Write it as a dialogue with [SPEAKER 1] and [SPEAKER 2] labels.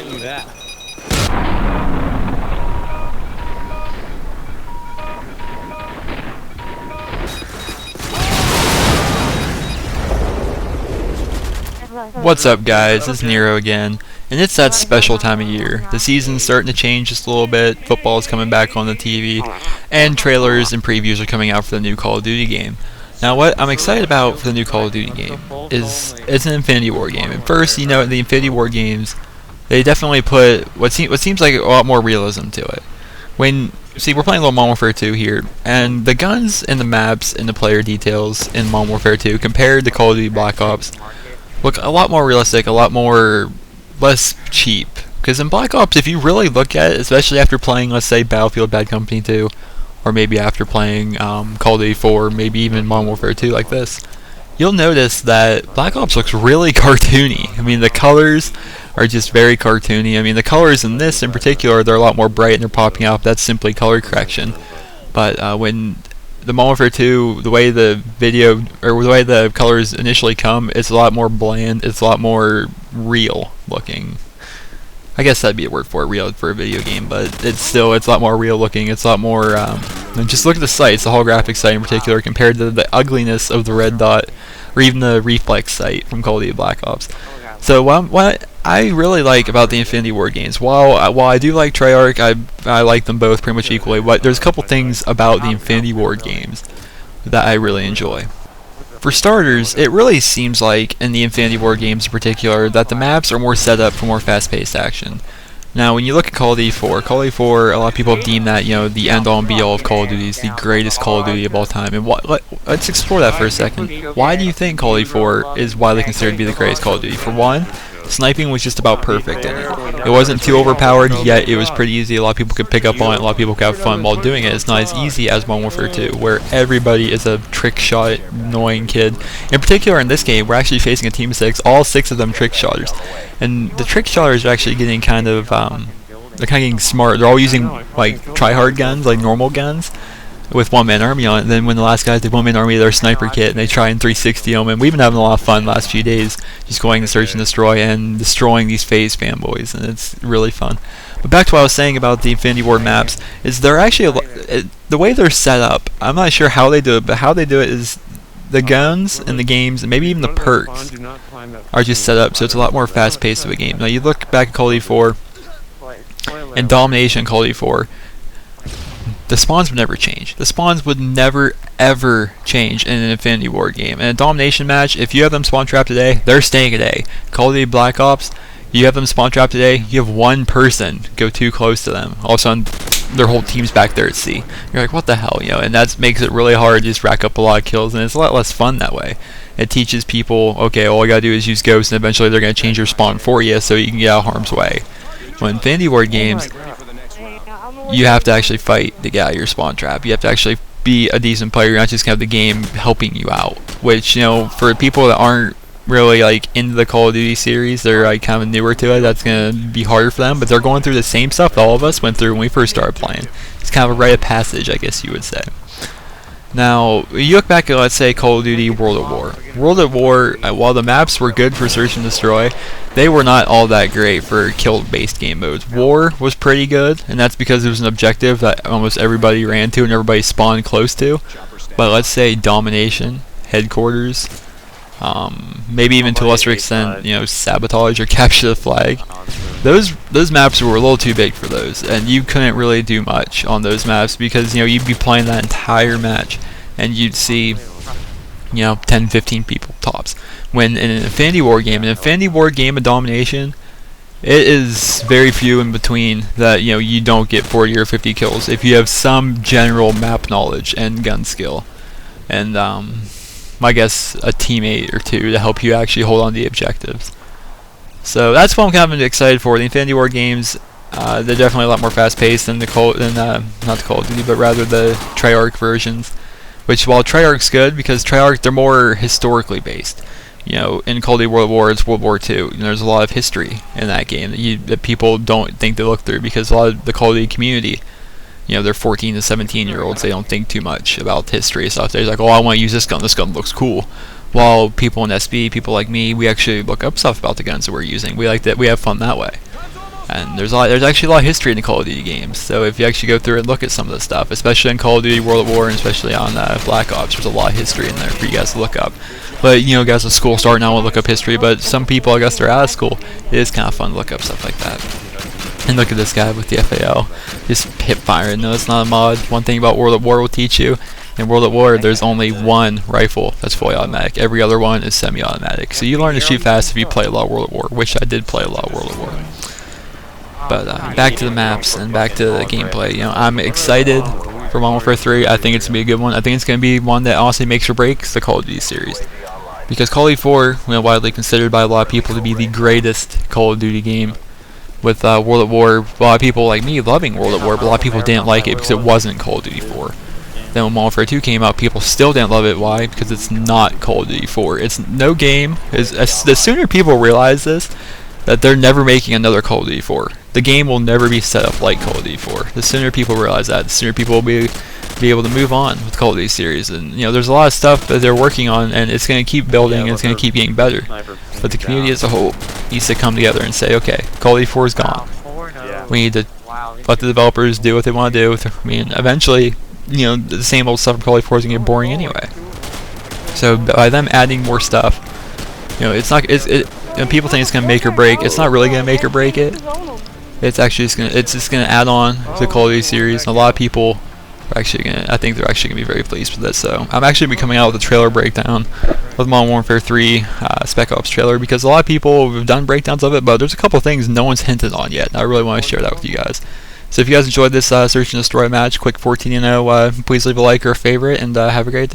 [SPEAKER 1] sent you that.
[SPEAKER 2] What's up guys, it's Nero again, and it's that special time of year. The season's starting to change just a little bit, football's coming back on the TV, and trailers and previews are coming out for the new Call of Duty game. Now what I'm excited about for the new Call of Duty game is it's an Infinity War game. And first, you know, the Infinity War games, they definitely put what seems like a lot more realism to it. See, we're playing a little Modern Warfare 2 here, and the guns and the maps and the player details in Modern Warfare 2 compared to Call of Duty Black Ops look a lot more realistic, a lot more less cheap. Because in Black Ops, if you really look at it, especially after playing, let's say, Battlefield Bad Company 2, or maybe after playing Call of Duty 4, maybe even Modern Warfare 2 like this, you'll notice that Black Ops looks really cartoony. I mean, the colors are just very cartoony. I mean, the colors in this in particular, they're a lot more bright and they're popping out. That's simply color correction. But when the Modern Warfare 2, the way the video, or the way the colors initially come, it's a lot more bland, it's a lot more real looking. I guess that'd be a word for it, real for a video game, but it's a lot more real looking, it's a lot more, and just look at the sights, the holographic sight in particular, compared to the ugliness of the red dot, or even the reflex sight from Call of Duty Black Ops. So what I really like about the Infinity War games, while I do like Treyarch, I like them both pretty much equally, but there's a couple things about the Infinity War games that I really enjoy. For starters, it really seems like in the Infinity War games in particular that the maps are more set up for more fast-paced action. Now, when you look at Call of Duty 4, Call of Duty 4, a lot of people have deemed that, you know, the end-all and be-all of Call of Duty is the greatest Call of Duty of all time. And let's explore that for a second. Why do you think Call of Duty 4 is widely considered to be the greatest Call of Duty? For one, sniping was just about perfect in it. It wasn't too overpowered, yet it was pretty easy. A lot of people could pick up on it, a lot of people could have fun while doing it. It's not as easy as Modern Warfare 2, where everybody is a trick shot, annoying kid. In particular, in this game, we're actually facing a team of 6, all 6 of them trick shotters. And the trick shotters are actually getting kind of, they're kind of getting smart. They're all using, like, try-hard guns, like normal guns, with one-man army on it. And then when the last guys did one-man army, their sniper kit, and they try and 360 them. And we've been having a lot of fun the last few days, just going to search and destroy and destroying these FaZe fanboys, and it's really fun. But back to what I was saying about the Infinity War maps, is they're actually the way they're set up. I'm not sure how they do it, but how they do it is the guns and the games, and maybe even the perks, are just set up so it's a lot more fast-paced of a game. Now you look back at Call of Duty 4 and Domination in Call of Duty 4. The spawns would never change. The spawns would never, ever change in an Infinity War game. In a Domination match, if you have them spawn trapped today, they're staying today. Call of Duty Black Ops, you have them spawn trapped today, you have one person go too close to them. All of a sudden, their whole team's back there at sea. You're like, what the hell, you know? And that makes it really hard to just rack up a lot of kills, and it's a lot less fun that way. It teaches people, okay, all you gotta do is use ghosts, and eventually they're gonna change your spawn for you so you can get out of harm's way. When Infinity War games, you have to actually fight to get out of your spawn trap. You have to actually be a decent player. You're not just gonna have the game helping you out. Which, you know, for people that aren't really like into the Call of Duty series, they're like kind of newer to it, that's gonna be harder for them. But they're going through the same stuff that all of us went through when we first started playing. It's kind of a rite of passage, I guess you would say. Now, you look back at, let's say, Call of Duty World at War. World at War, while the maps were good for search and destroy, they were not all that great for kill-based game modes. War was pretty good, and that's because it was an objective that almost everybody ran to and everybody spawned close to. But let's say Domination, Headquarters, maybe even to a lesser extent, you know, Sabotage or Capture the Flag. Those maps were a little too big for those, and you couldn't really do much on those maps because, you know, you'd be playing that entire match and you'd see, you know, 10, 15 people tops. When in an Infinity War game of Domination, it is very few in between that, you know, you don't get 40 or 50 kills if you have some general map knowledge and gun skill, and I guess a teammate or two to help you actually hold on to the objectives. So that's what I'm kind of excited for. The Infinity War games, they're definitely a lot more fast-paced than not the Call of Duty, but rather the Treyarch versions. Which, while Treyarch's good, because Treyarch, they're more historically based. You know, in Call of Duty World War, it's World War II. And there's a lot of history in that game that people don't think they look through, because a lot of the Call of Duty community, you know, they're 14 to 17-year-olds. They don't think too much about history and stuff. They're like, oh, I want to use this gun. This gun looks cool. While people in SB, people like me, we actually look up stuff about the guns that we're using. We like that. We have fun that way. And there's actually a lot of history in the Call of Duty games. So if you actually go through and look at some of the stuff, especially in Call of Duty World at War and especially on Black Ops, there's a lot of history in there for you guys to look up. But you know, guys with school starting out will look up history, but some people, I guess they're out of school, it is kind of fun to look up stuff like that. And look at this guy with the FAL, just hip firing. No, it's not a mod. One thing about World at War will teach you: in World at War, there's only one rifle that's fully automatic. Every other one is semi-automatic. So you learn to shoot fast if you play a lot of World at War, which I did play a lot of World at War. But back to the maps and back to the gameplay. You know, I'm excited for Modern Warfare 3. I think it's gonna be a good one. I think it's gonna be one that honestly makes or breaks the Call of Duty series. Because Call of Duty 4, you know, widely considered by a lot of people to be the greatest Call of Duty game. With World at War, a lot of people like me loving World at War, but a lot of people didn't like it because it wasn't Call of Duty 4. Then when Modern Warfare 2 came out, people still didn't love it. Why? Because it's not Call of Duty 4. It's no game. The sooner people realize this, that they're never making another Call of Duty 4. The game will never be set up like Call of Duty 4. The sooner people realize that, the sooner people will be able to move on with Call of Duty series. And you know, there's a lot of stuff that they're working on, and it's going to keep building, and it's going to keep getting better. But the community as a whole needs to come together and say, okay, Call of Duty 4 is gone. We need to let the developers do what they want to do. I mean, eventually, you know, the same old stuff from Call of Duty 4 is going to get boring anyway. So by them adding more stuff, you know, it's not. And people think it's going to make or break. It's not really going to make or break it. It's actually just going to add on to the Call of Duty series. And a lot of people are actually going to, I think they're actually going to be very pleased with it. So I'm actually going to be coming out with a trailer breakdown of Modern Warfare 3 Spec Ops trailer, because a lot of people have done breakdowns of it, but there's a couple things no one's hinted on yet. And I really want to share that with you guys. So if you guys enjoyed this Search and Destroy match, quick 14-0, please leave a like or a favorite, and have a great day.